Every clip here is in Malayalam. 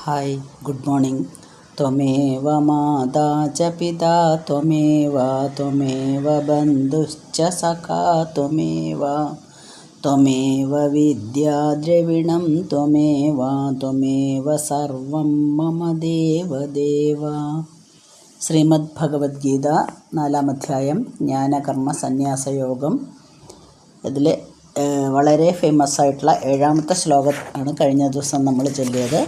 Hi good morning. त्वमेव माता च पिता त्वमेव बन्धुश्च सखा त्वमेव विद्या द्रविणं त्वमेव सर्वं मम देवदेव। ശ്രീമദ് ഭഗവത്ഗീത 4-ാം അധ്യായം ജ്ഞാനകർമ്മ സന്യാസയോഗം. ഇതിൽ വളരെ ഫേമസ് ആയിട്ടുള്ള 7-ാമത്തെ ശ്ലോകം ആണ് കഴിഞ്ഞ ദിവസം നമ്മൾ ചൊല്ലിയത്.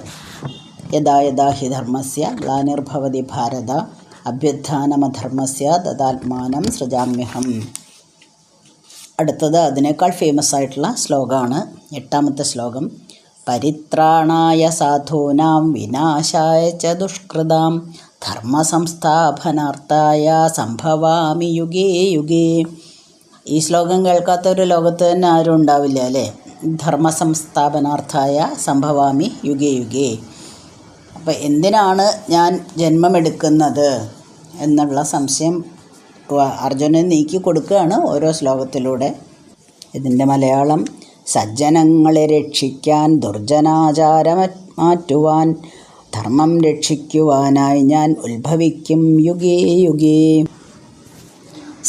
യഥാ യഥാ ഹി ധർമ്മസ്യ ഗ്ലാനിർഭവതി ഭാരത അഭ്യുത്ഥാനമധർമ്മസ്യ തദാത്മാനം സൃജാമ്യഹം. അടുത്തത് അതിനേക്കാൾ ഫേമസ് ആയിട്ടുള്ള ശ്ലോകമാണ് 8-ാമത്തെ ശ്ലോകം. പരിത്രാണായ സാധൂനാം വിനാശായ ച ദുഷ്കൃതാം ധർമ്മസംസ്ഥാപനാർത്ഥായ സംഭവാമി യുഗേ യുഗേ. ഈ ശ്ലോകം കേൾക്കാത്തൊരു ലോകത്ത് തന്നെ ആരും ഉണ്ടാവില്ല അല്ലേ. ധർമ്മസംസ്ഥാപനാർത്ഥായ സംഭവാമി യുഗേ യുഗേ. അപ്പോൾ എന്തിനാണ് ഞാൻ ജന്മമെടുക്കുന്നത് എന്നുള്ള സംശയം അർജുനൻ നീക്കി കൊടുക്കുകയാണ് ഓരോ ശ്ലോകത്തിലൂടെ. ഇതിൻ്റെ മലയാളം: സജ്ജനങ്ങളെ രക്ഷിക്കാൻ ദുർജനാചാരം മാറ്റുവാൻ ധർമ്മം രക്ഷിക്കുവാനായി ഞാൻ ഉത്ഭവിക്കും യുഗേ യുഗേ.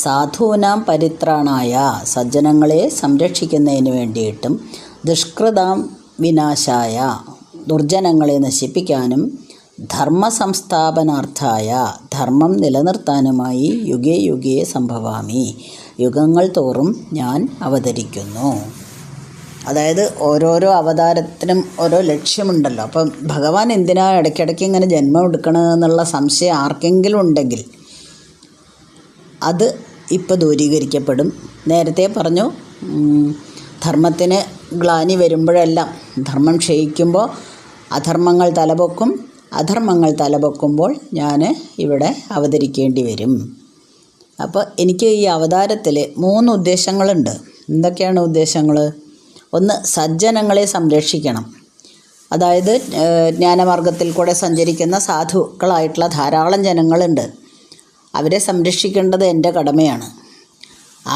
സാധൂനാം പരിത്രാണായ, സജ്ജനങ്ങളെ സംരക്ഷിക്കുന്നതിന് വേണ്ടിയിട്ടും, ദുഷ്കൃതാം വിനാശായ, ദുർജനങ്ങളെ നശിപ്പിക്കാനും, ധർമ്മസംസ്ഥാപനാർത്ഥായ, ധർമ്മം നിലനിർത്താനുമായി യുഗേ യുഗേ സംഭവാമി, യുഗങ്ങൾ തോറും ഞാൻ അവതരിക്കുന്നു. അതായത് ഓരോരോ അവതാരത്തിനും ഓരോ ലക്ഷ്യമുണ്ടല്ലോ. അപ്പം ഭഗവാൻ എന്തിനാ ഇടയ്ക്കിടയ്ക്ക് ഇങ്ങനെ ജന്മം എടുക്കണമെന്നുള്ള സംശയം ആർക്കെങ്കിലും ഉണ്ടെങ്കിൽ അത് ഇപ്പോൾ ദൂരീകരിക്കപ്പെടും. നേരത്തെ പറഞ്ഞു, ധർമ്മത്തിന് ഗ്ലാനി വരുമ്പോഴെല്ലാം, ധർമ്മം ക്ഷയിക്കുമ്പോൾ അധർമ്മങ്ങൾ തലപൊക്കും, അധർമ്മങ്ങൾ തലപൊക്കുമ്പോൾ ഞാൻ ഇവിടെ അവതരിക്കേണ്ടി വരും. അപ്പോൾ എനിക്ക് ഈ അവതാരത്തിൽ 3 ഉദ്ദേശങ്ങളുണ്ട്. എന്തൊക്കെയാണ് ഉദ്ദേശങ്ങൾ? ഒന്ന്, സജ്ജനങ്ങളെ സംരക്ഷിക്കണം. അതായത് ജ്ഞാനമാർഗത്തിൽ കൂടെ സഞ്ചരിക്കുന്ന സാധുക്കളായിട്ടുള്ള ധാരാളം ജനങ്ങളുണ്ട്. അവരെ സംരക്ഷിക്കേണ്ടത് എൻ്റെ കടമയാണ്.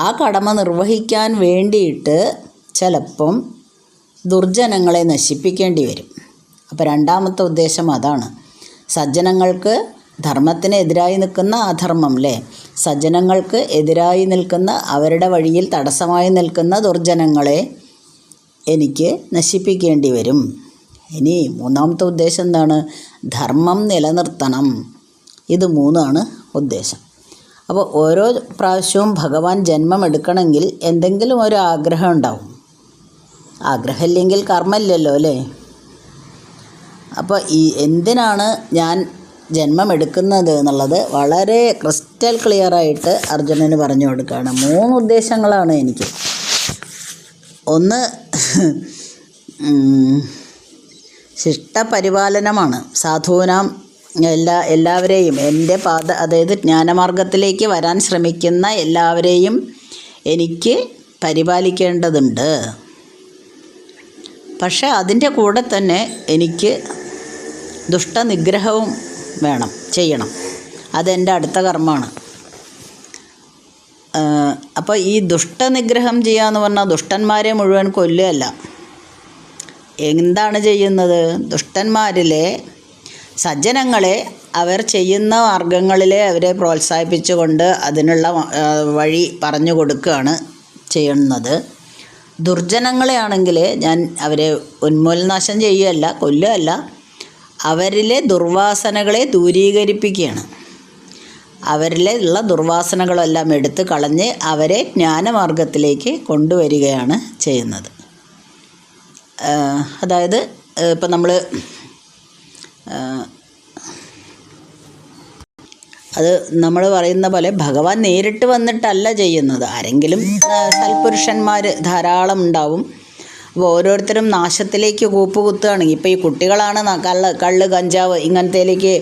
ആ കടമ നിർവഹിക്കാൻ വേണ്ടിയിട്ട് ചിലപ്പം ദുർജനങ്ങളെ നശിപ്പിക്കേണ്ടി വരും. അപ്പോൾ 2-ാമത്തെ ഉദ്ദേശം അതാണ്. സജ്ജനങ്ങൾക്ക്, ധർമ്മത്തിന് എതിരായി നിൽക്കുന്ന അധർമ്മം അല്ലേ, സജ്ജനങ്ങൾക്ക് എതിരായി നിൽക്കുന്ന, അവരുടെ വഴിയിൽ തടസ്സമായി നിൽക്കുന്ന ദുർജനങ്ങളെ എനിക്ക് നശിപ്പിക്കേണ്ടി വരും. ഇനി 3-ാമത്തെ ഉദ്ദേശം എന്താണ്? ധർമ്മം നിലനിർത്തണം. ഇത് 3 ഉദ്ദേശം. അപ്പോൾ ഓരോ പ്രാവശ്യവും ഭഗവാൻ ജന്മം എടുക്കണമെങ്കിൽ എന്തെങ്കിലും ഒരു ആഗ്രഹം ഉണ്ടാവും. ആഗ്രഹമില്ലെങ്കിൽ കർമ്മമില്ലല്ലോ അല്ലേ. അപ്പോൾ ഈ എന്തിനാണ് ഞാൻ ജന്മം എടുക്കുന്നത് എന്നുള്ളത് വളരെ ക്രിസ്റ്റൽ ക്ലിയറായിട്ട് അർജുനന് പറഞ്ഞു കൊടുക്കുകയാണ്. 3 ഉദ്ദേശങ്ങളാണ് എനിക്ക്. ഒന്ന്, ശിഷ്ടപരിപാലനമാണ്. സാധൂനാം, എല്ലാവരെയും എൻ്റെ അതായത് ജ്ഞാനമാർഗത്തിലേക്ക് വരാൻ ശ്രമിക്കുന്ന എല്ലാവരെയും എനിക്ക് പരിപാലിക്കേണ്ടതുണ്ട്. പക്ഷേ അതിൻ്റെ കൂടെ തന്നെ എനിക്ക് ദുഷ്ടനിഗ്രഹവും ചെയ്യണം. അതെൻ്റെ അടുത്ത കർമ്മമാണ്. അപ്പോൾ ഈ ദുഷ്ടനിഗ്രഹം ചെയ്യുക എന്ന് പറഞ്ഞാൽ ദുഷ്ടന്മാരെ മുഴുവൻ കൊല്ലുകയല്ല. എന്താണ് ചെയ്യുന്നത്? ദുഷ്ടന്മാരിലെ സജ്ജനങ്ങളെ അവർ ചെയ്യുന്ന മാർഗങ്ങളിലെ അവരെ പ്രോത്സാഹിപ്പിച്ചുകൊണ്ട് അതിനുള്ള വഴി പറഞ്ഞു കൊടുക്കുകയാണ് ചെയ്യുന്നത്. ദുർജനങ്ങളെ ആണെങ്കിൽ ഞാൻ അവരെ ഉന്മൂലനാശം ചെയ്യുകയല്ല, കൊല്ലുകയല്ല, അവരിലെ ദുർവാസനകളെ ദൂരീകരിപ്പിക്കുകയാണ്. അവരിലെ ഉള്ള ദുർവാസനകളെല്ലാം എടുത്ത് കളഞ്ഞ് അവരെ ജ്ഞാനമാർഗത്തിലേക്ക് കൊണ്ടുവരികയാണ് ചെയ്യുന്നത്. അതായത് ഇപ്പം നമ്മൾ പറയുന്ന പോലെ ഭഗവാൻ നേരിട്ട് വന്നിട്ടല്ല ചെയ്യുന്നത്. ആരെങ്കിലും സൽപുരുഷന്മാർ ധാരാളം ഉണ്ടാവും. അപ്പോൾ ഓരോരുത്തരും നാശത്തിലേക്ക് കൂപ്പുകുത്തുകയാണെങ്കിൽ, ഇപ്പോൾ ഈ കുട്ടികളാണ് കള്ള് കഞ്ചാവ് ഇങ്ങനത്തേലേക്ക്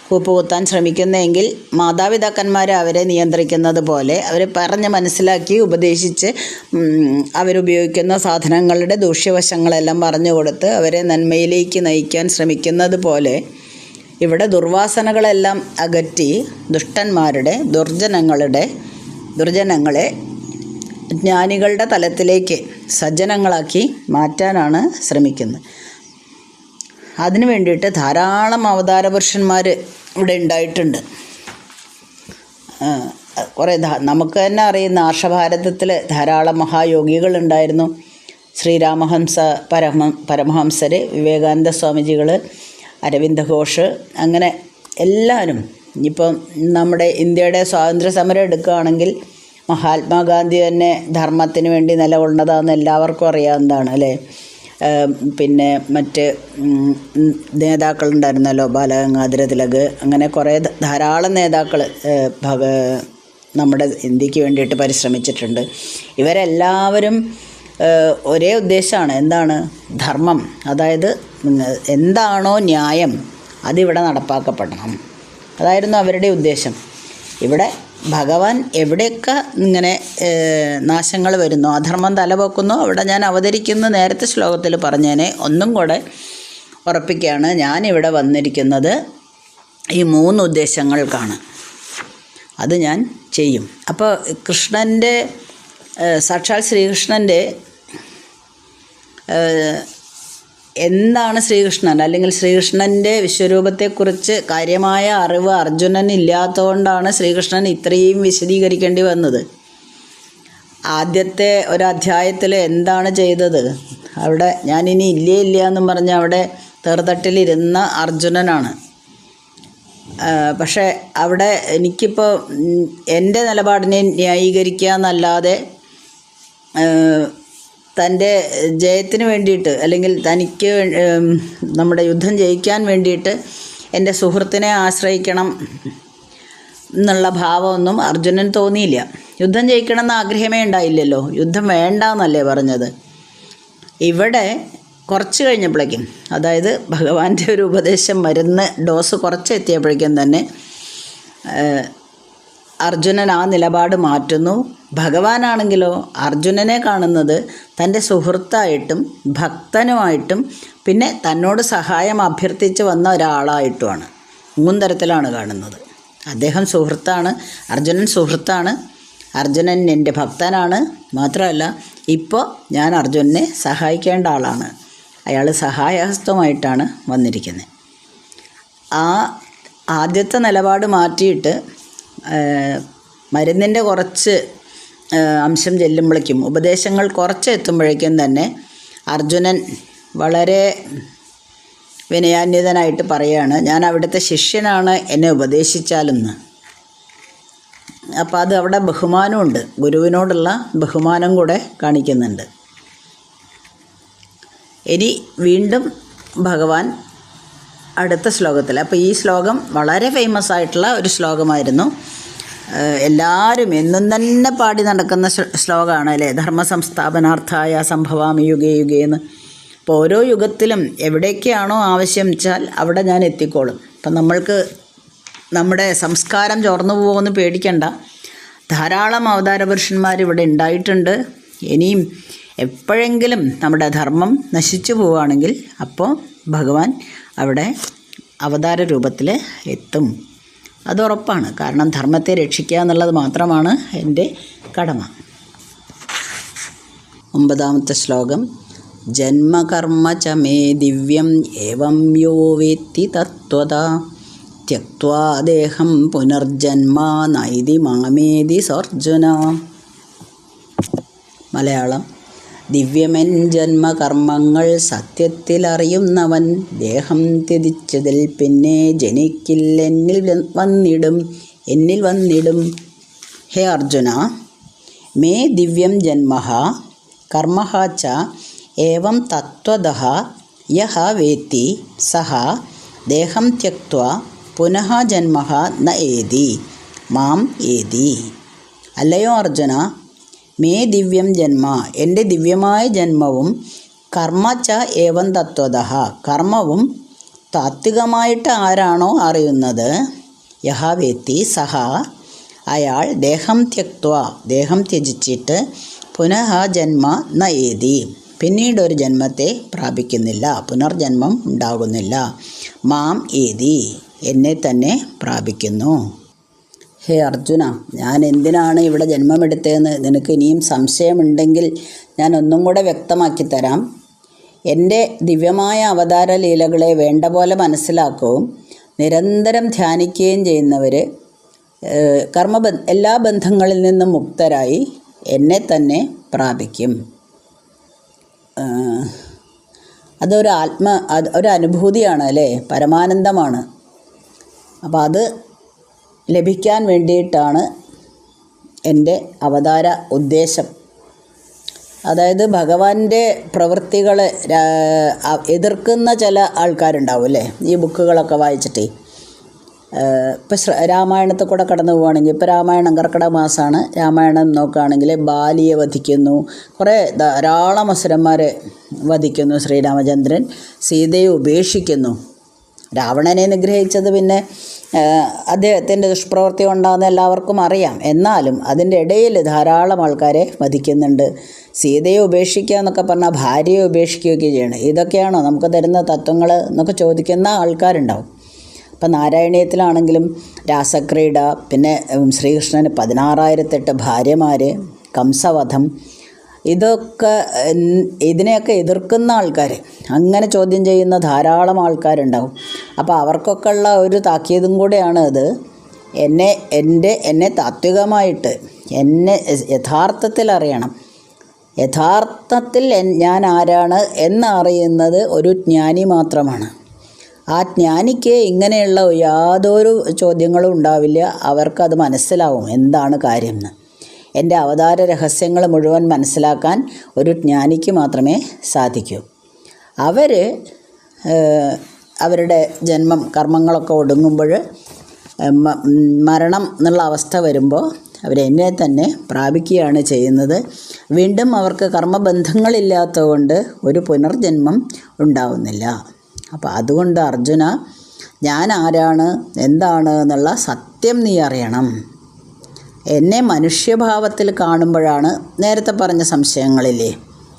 കൂപ്പുകുത്താൻ ശ്രമിക്കുന്നതെങ്കിൽ മാതാപിതാക്കന്മാർ അവരെ നിയന്ത്രിക്കുന്നത് പോലെ അവരെ പറഞ്ഞ് മനസ്സിലാക്കി ഉപദേശിച്ച് അവരുപയോഗിക്കുന്ന സാധനങ്ങളുടെ ദൂഷ്യവശങ്ങളെല്ലാം പറഞ്ഞു കൊടുത്ത് അവരെ നന്മയിലേക്ക് നയിക്കാൻ ശ്രമിക്കുന്നത് പോലെ ഇവിടെ ദുർവാസനകളെല്ലാം അകറ്റി ദുർജനങ്ങളെ ജ്ഞാനികളുടെ തലത്തിലേക്ക് സജ്ജനങ്ങളാക്കി മാറ്റാനാണ് ശ്രമിക്കുന്നത്. അതിനു വേണ്ടിയിട്ട് ധാരാളം അവതാര പുരുഷന്മാർ ഇവിടെ ഉണ്ടായിട്ടുണ്ട്. കുറേ നമുക്ക് തന്നെ അറിയുന്ന ആർഷഭാരതത്തിൽ ധാരാളം മഹായോഗികളുണ്ടായിരുന്നു. ശ്രീരാമഹംസ പരമഹംസർ, വിവേകാനന്ദ സ്വാമിജികൾ, അരവിന്ദ ഘോഷ്, അങ്ങനെ എല്ലാവരും. ഇപ്പം നമ്മുടെ ഇന്ത്യയുടെ സ്വാതന്ത്ര്യ സമരം എടുക്കുകയാണെങ്കിൽ മഹാത്മാഗാന്ധി തന്നെ ധർമ്മത്തിന് വേണ്ടി നിലകൊണ്ടതാണെന്ന് എല്ലാവർക്കും അറിയാവുന്നതാണ് അല്ലേ. പിന്നെ മറ്റ് നേതാക്കളുണ്ടായിരുന്നല്ലോ, ബാലഗംഗാധര തിലക്, അങ്ങനെ കുറേ ധാരാളം നേതാക്കൾ നമ്മുടെ ഇന്ത്യക്ക് വേണ്ടിയിട്ട് പരിശ്രമിച്ചിട്ടുണ്ട്. ഇവരെല്ലാവരും ഒരേ ഉദ്ദേശമാണ്. എന്താണ്? ധർമ്മം. അതായത് എന്താണോ ന്യായം അതിവിടെ നടപ്പാക്കപ്പെടണം. അതായിരുന്നു അവരുടെ ഉദ്ദേശം. ഇവിടെ ഭഗവാൻ എവിടെയൊക്കെ ഇങ്ങനെ നാശങ്ങൾ വരുന്നു, അധർമ്മം തലപൊക്കുന്നു, അവിടെ ഞാൻ അവതരിക്കുന്ന നേരത്തെ ശ്ലോകത്തിൽ പറഞ്ഞതിനെ ഒന്നും കൂടെ ഉറപ്പിക്കുകയാണ്. ഞാനിവിടെ വന്നിരിക്കുന്നത് ഈ 3 ഉദ്ദേശങ്ങൾക്കാണ്. അത് ഞാൻ ചെയ്യും. അപ്പോൾ കൃഷ്ണൻ്റെ, സാക്ഷാൽ ശ്രീകൃഷ്ണൻ്റെ എന്താണ് ശ്രീകൃഷ്ണൻ, അല്ലെങ്കിൽ ശ്രീകൃഷ്ണൻ്റെ വിശ്വരൂപത്തെക്കുറിച്ച് കാര്യമായ അറിവ് അർജുനന് ഇല്ലാത്തതുകൊണ്ടാണ് ശ്രീകൃഷ്ണൻ ഇത്രയും വിശദീകരിക്കേണ്ടി വന്നത്. ആദ്യത്തെ ഒരധ്യായത്തിൽ എന്താണ് ചെയ്തത്? അവിടെ ഞാനിനി ഇല്ല എന്നും പറഞ്ഞ് അവിടെ തേർതട്ടിലിരുന്ന അർജുനനാണ്. പക്ഷേ അവിടെ എനിക്കിപ്പോൾ എൻ്റെ നിലപാടിനെ ന്യായീകരിക്കുക എന്നല്ലാതെ തൻ്റെ ജയത്തിന് വേണ്ടിയിട്ട്, അല്ലെങ്കിൽ തനിക്ക് നമ്മുടെ യുദ്ധം ജയിക്കാൻ വേണ്ടിയിട്ട് എൻ്റെ സുഹൃത്തിനെ ആശ്രയിക്കണം എന്നുള്ള ഭാവമൊന്നും അർജുനൻ തോന്നിയില്ല. യുദ്ധം ജയിക്കണം എന്ന ആഗ്രഹമേ ഉണ്ടായില്ലല്ലോ. യുദ്ധം വേണ്ട എന്നല്ലേ പറഞ്ഞത്. ഇവിടെ കുറച്ച് കഴിഞ്ഞപ്പോഴേക്കും, അതായത് ഭഗവാന്റെ ഒരു ഉപദേശം, മരുന്ന് ഡോസ് കുറച്ച് എത്തിയപ്പോഴേക്കും തന്നെ അർജുനൻ ആ നിലപാട് മാറ്റുന്നു. ഭഗവാനാണെങ്കിലോ അർജുനനെ കാണുന്നത് തൻ്റെ സുഹൃത്തായിട്ടും ഭക്തനുമായിട്ടും പിന്നെ തന്നോട് സഹായം അഭ്യർത്ഥിച്ച് വന്ന ഒരാളായിട്ടുമാണ്. 3 തരത്തിലാണ് കാണുന്നത്. അദ്ദേഹം സുഹൃത്താണ്, അർജുനൻ സുഹൃത്താണ്, അർജുനൻ എൻ്റെ ഭക്തനാണ്. മാത്രമല്ല ഇപ്പോൾ ഞാൻ അർജുനനെ സഹായിക്കേണ്ട ആളാണ്. അയാൾ സഹായഹസ്തമായിട്ടാണ് വന്നിരിക്കുന്നത്. ആ ആദ്യത്തെ നിലപാട് മാറ്റിയിട്ട് മരുന്നിൻ്റെ കുറച്ച് അംശം ചെല്ലുമ്പോഴേക്കും, ഉപദേശങ്ങൾ കുറച്ച് എത്തുമ്പോഴേക്കും തന്നെ അർജുനൻ വളരെ വിനയാന്വിതനായിട്ട് പറയുകയാണ്, ഞാൻ അവിടുത്തെ ശിഷ്യനാണ്, എന്നെ ഉപദേശിച്ചാലെന്ന്. അപ്പോൾ അത് അവിടെ ബഹുമാനമുണ്ട്, ഗുരുവിനോടുള്ള ബഹുമാനം കൂടെ കാണിക്കുന്നുണ്ട്. ഇനി വീണ്ടും ഭഗവാൻ അടുത്ത ശ്ലോകത്തിൽ, അപ്പോൾ ഈ ശ്ലോകം വളരെ ഫേമസ് ആയിട്ടുള്ള ഒരു ശ്ലോകമായിരുന്നു. എല്ലാവരും എന്നും തന്നെ പാടി നടക്കുന്ന ശ്ലോകമാണ് അല്ലേ, ധർമ്മ സംസ്ഥാപനാർത്ഥായ സംഭവാമി യുഗേ യുഗേ എന്ന്. അപ്പോൾ ഓരോ യുഗത്തിലും എവിടേക്കാണോ ആവശ്യം വെച്ചാൽ അവിടെ ഞാൻ എത്തിക്കോളും. അപ്പം നമ്മൾക്ക് നമ്മുടെ സംസ്കാരം ചോർന്നു പോകുമെന്ന് പേടിക്കണ്ട. ധാരാളം അവതാര പുരുഷന്മാർ ഇവിടെ ഉണ്ടായിട്ടുണ്ട്. ഇനിയും എപ്പോഴെങ്കിലും നമ്മുടെ ധർമ്മം നശിച്ചു പോവുകയാണെങ്കിൽ അപ്പോൾ ഭഗവാൻ അവിടെ അവതാര രൂപത്തിൽ എത്തും. അതുറപ്പാണ്. കാരണം ധർമ്മത്തെ രക്ഷിക്കുക എന്നുള്ളത് മാത്രമാണ് എൻ്റെ കടമ. 9ാമത്തെ ശ്ലോകം. ജന്മകർമ്മ ച മേ ദിവ്യം ഏവം യോ വേത്തി തത്വതാ ത്യക്ത്വാ ദേഹം പുനർജന്മ നൈതി മാമേതി സർജുന. മലയാളം. ദിവ്യമെൻ ജന്മകർമ്മങ്ങൾ സത്യത്തിലറിയുന്നവൻ ദേഹം ത്യജിച്ചതിൽ പിന്നെ ജനിക്കില്ല, എന്നിൽ വന്നിടും. ഹേ അർജുന, മേ ദിവ്യം ജന്മഃ കർമ്മഃ ച ഏവം തത്വതഃ യഃ വേത്തി സഹ ദേഹം ത്യക്ത്വാ പുനഃ ജന്മഃ ന ഏതി മാം ഏതി. അല്ലയോ അർജുന, മേ ദിവ്യം ജന്മ, എൻ്റെ ദിവ്യമായ ജന്മവും കർമ്മ ച ഏവം തത്വതഃ, കർമ്മവും താത്വികമായിട്ട് ആരാണോ അറിയുന്നത്, യഹ വേത്തി സഹ, അയാൾ ദേഹം ത്യക്ത്വാ, ദേഹം ത്യജിച്ചിട്ട് പുനഃ ജന്മ ന ഏതി, പിന്നീടൊരു ജന്മത്തെ പ്രാപിക്കുന്നില്ല, പുനർജന്മം ഉണ്ടാകുന്നില്ല. മാം ഏതി, എന്നെ തന്നെ പ്രാപിക്കുന്നു. ഹേ അർജുന, ഞാൻ എന്തിനാണ് ഇവിടെ ജന്മമെടുത്തതെന്ന് നിനക്ക് ഇനിയും സംശയമുണ്ടെങ്കിൽ ഞാൻ ഒന്നും കൂടെ വ്യക്തമാക്കി തരാം. എൻ്റെ ദിവ്യമായ അവതാര ലീലകളെ വേണ്ട പോലെ മനസ്സിലാക്കുകയും നിരന്തരം ധ്യാനിക്കുകയും ചെയ്യുന്നവർ എല്ലാ ബന്ധങ്ങളിൽ നിന്നും മുക്തരായി എന്നെ തന്നെ പ്രാപിക്കും. ഒരു അനുഭൂതിയാണ് അല്ലേ, പരമാനന്ദമാണ്. അപ്പോൾ അത് ലഭിക്കാൻ വേണ്ടിയിട്ടാണ് എൻ്റെ അവതാര ഉദ്ദേശം. അതായത് ഭഗവാന്റെ പ്രവൃത്തികളെ എതിർക്കുന്ന ചില ആൾക്കാരുണ്ടാവും അല്ലേ, ഈ ബുക്കുകളൊക്കെ വായിച്ചിട്ട്. ഇപ്പം രാമായണത്തിൽ കൂടെ കടന്നു പോവുകയാണെങ്കിൽ, ഇപ്പോൾ രാമായണം കർക്കിടക മാസമാണ്, രാമായണം നോക്കുകയാണെങ്കിൽ ബാലിയെ വധിക്കുന്നു, ധാരാളം അസുരന്മാരെ വധിക്കുന്നു ശ്രീരാമചന്ദ്രൻ, സീതയെ ഉപേക്ഷിക്കുന്നു. രാവണനെ നിഗ്രഹിച്ചത് പിന്നെ അദ്ദേഹത്തിൻ്റെ ദുഷ്പ്രവൃത്തി കൊണ്ടാണെന്ന് എല്ലാവർക്കും അറിയാം. എന്നാലും അതിൻ്റെ ഇടയിൽ ധാരാളം ആൾക്കാരെ വധിക്കുന്നുണ്ട്. സീതയെ ഉപേക്ഷിക്കുക എന്നൊക്കെ പറഞ്ഞാൽ ഭാര്യയെ ഉപേക്ഷിക്കുകയൊക്കെ ചെയ്യണം. ഇതൊക്കെയാണോ നമുക്ക് തരുന്ന തത്വങ്ങൾ എന്നൊക്കെ ചോദിക്കുന്ന ആൾക്കാരുണ്ടാവും. ഇപ്പം നാരായണീയത്തിലാണെങ്കിലും രാസക്രീഡ, പിന്നെ ശ്രീകൃഷ്ണന് 16,008 ഭാര്യമാർ, കംസവധം, ഇതിനെയൊക്കെ എതിർക്കുന്ന ആൾക്കാർ, അങ്ങനെ ചോദ്യം ചെയ്യുന്ന ധാരാളം ആൾക്കാരുണ്ടാവും. അപ്പോൾ അവർക്കൊക്കെ ഉള്ള ഒരു താക്കീതും കൂടെയാണ് ഇത്. എന്നെ താത്വികമായിട്ട് എന്നെ യഥാർത്ഥത്തിൽ അറിയണം. യഥാർത്ഥത്തിൽ ഞാൻ ആരാണ് എന്നറിയുന്നത് ഒരു ജ്ഞാനി മാത്രമാണ്. ആ ജ്ഞാനിക്ക് ഇങ്ങനെയുള്ള യാതൊരു ചോദ്യങ്ങളും ഉണ്ടാവില്ല. അവർക്കത് മനസ്സിലാവും എന്താണ് കാര്യം എന്ന്. എൻ്റെ അവതാര രഹസ്യങ്ങൾ മുഴുവൻ മനസ്സിലാക്കാൻ ഒരു ജ്ഞാനിക്ക് മാത്രമേ സാധിക്കൂ. അവരുടെ ജന്മം കർമ്മങ്ങളൊക്കെ ഒടുങ്ങുമ്പോൾ, മരണം എന്നുള്ള അവസ്ഥ വരുമ്പോൾ അവരെന്നെ തന്നെ പ്രാപിക്കുകയാണ് ചെയ്യുന്നത്. വീണ്ടും അവർക്ക് കർമ്മബന്ധങ്ങളില്ലാത്തതുകൊണ്ട് ഒരു പുനർജന്മം ഉണ്ടാവുന്നില്ല. അപ്പോൾ അതുകൊണ്ട് അർജുന, ഞാൻ ആരാണ് എന്താണ് എന്നുള്ള സത്യം നീ അറിയണം. എന്നെ മനുഷ്യഭാവത്തിൽ കാണുമ്പോഴാണ് നേരത്തെ പറഞ്ഞ സംശയങ്ങളില്ലേ.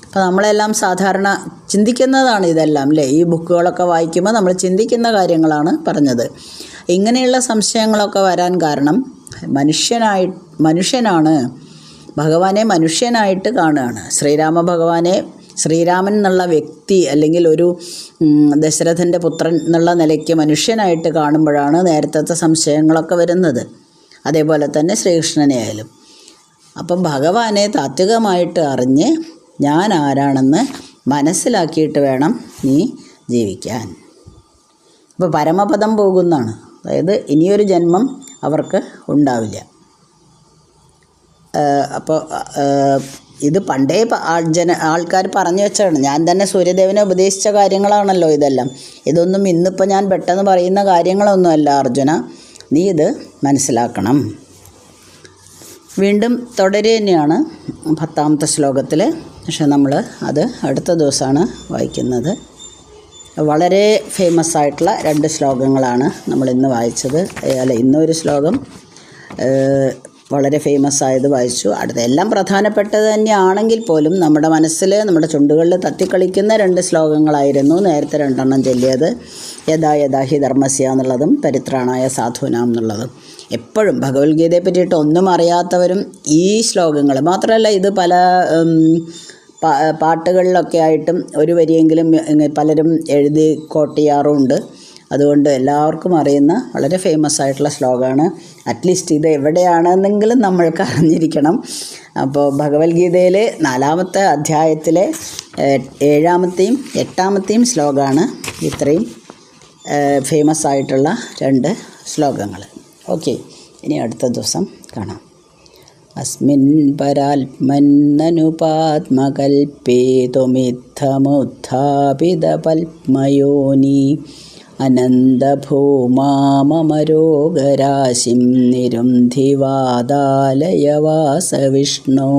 അപ്പോൾ നമ്മളെല്ലാം സാധാരണ ചിന്തിക്കുന്നതാണ് ഇതെല്ലാം അല്ലേ. ഈ ബുക്കുകളൊക്കെ വായിക്കുമ്പോൾ നമ്മൾ ചിന്തിക്കുന്ന കാര്യങ്ങളാണ് പറഞ്ഞത്. ഇങ്ങനെയുള്ള സംശയങ്ങളൊക്കെ വരാൻ കാരണം മനുഷ്യനാണ്, ഭഗവാനെ മനുഷ്യനായിട്ട് കാണുകയാണ്. ശ്രീരാമൻ എന്നുള്ള വ്യക്തി അല്ലെങ്കിൽ ഒരു ദശരഥൻ്റെ പുത്രൻ എന്നുള്ള നിലയ്ക്ക് മനുഷ്യനായിട്ട് കാണുമ്പോഴാണ് നേരത്തെ സംശയങ്ങളൊക്കെ വരുന്നത്. അതേപോലെ തന്നെ ശ്രീകൃഷ്ണനെ ആയാലും. അപ്പം ഭഗവാനെ താത്വികമായിട്ട് അറിഞ്ഞ് ഞാൻ ആരാണെന്ന് മനസ്സിലാക്കിയിട്ട് വേണം നീ ജീവിക്കാൻ. അപ്പോൾ പരമപദം പോകുന്നതാണ്. അതായത് ഇനിയൊരു ജന്മം അവർക്ക് ഉണ്ടാവില്ല. അപ്പോൾ ഇത് പണ്ടേ ആൾക്കാർ പറഞ്ഞു വെച്ചാണ്. ഞാൻ തന്നെ സൂര്യദേവനെ ഉപദേശിച്ച കാര്യങ്ങളാണല്ലോ ഇതെല്ലാം. ഇതൊന്നും ഇന്നിപ്പോൾ ഞാൻ പെട്ടെന്ന് പറയുന്ന കാര്യങ്ങളൊന്നുമല്ല അർജുന, നീ ഇത് മനസ്സിലാക്കണം. വീണ്ടും തുടരുക തന്നെയാണ് 10ാമത്തെ ശ്ലോകത്തിൽ. പക്ഷെ നമ്മൾ അത് അടുത്ത ദിവസമാണ് വായിക്കുന്നത്. വളരെ ഫേമസ് ആയിട്ടുള്ള 2 ശ്ലോകങ്ങളാണ് നമ്മളിന്ന് വായിച്ചത്. ഇന്നൊരു ശ്ലോകം വളരെ ഫേമസ് ആയത് വായിച്ചു. എല്ലാം പ്രധാനപ്പെട്ടത് തന്നെയാണെങ്കിൽ പോലും നമ്മുടെ മനസ്സിൽ, നമ്മുടെ ചുണ്ടുകളിൽ തത്തിക്കളിക്കുന്ന 2 ശ്ലോകങ്ങളായിരുന്നു നേരത്തെ 2 ചൊല്ലിയത്. യഥാ യഥാഹി ധർമ്മസ്യ എന്നുള്ളതും പരിത്രാണായ സാധൂനാം എന്നുള്ളതും. എപ്പോഴും ഭഗവത്ഗീതയെ പറ്റിയിട്ട് ഒന്നും അറിയാത്തവരും ഈ ശ്ലോകങ്ങൾ മാത്രമല്ല, ഇത് പല പാട്ടുകളിലൊക്കെ ആയിട്ടും ഒരു വരിയെങ്കിലും പലരും എഴുതി കോട്ട് ചെയ്യാറുമുണ്ട്. അതുകൊണ്ട് എല്ലാവർക്കും അറിയുന്ന വളരെ ഫേമസ് ആയിട്ടുള്ള ശ്ലോകമാണ്. അറ്റ്ലീസ്റ്റ് ഇത് എവിടെയാണെന്നെങ്കിലും നമ്മൾക്ക് അറിഞ്ഞിരിക്കണം. അപ്പോൾ ഭഗവത്ഗീതയിൽ 4ാമത്തെ അധ്യായത്തിലെ 7ാമത്തെയും 8ാമത്തെയും ശ്ലോകമാണ് ഇത്രയും ഫേമസ് ആയിട്ടുള്ള 2 ശ്ലോകങ്ങൾ. ഓക്കെ, ഇനി അടുത്ത ദിവസം കാണാം. അസ്മിൻ പരാത്മനനുപാത്മകൽപേതുമിത്തമുത്ഥാപിത പത്മയോനി അനന്തഭൂമാമരോഗരാശിം നിരുന്ധിവാദാലയവാസവിഷ്ണു.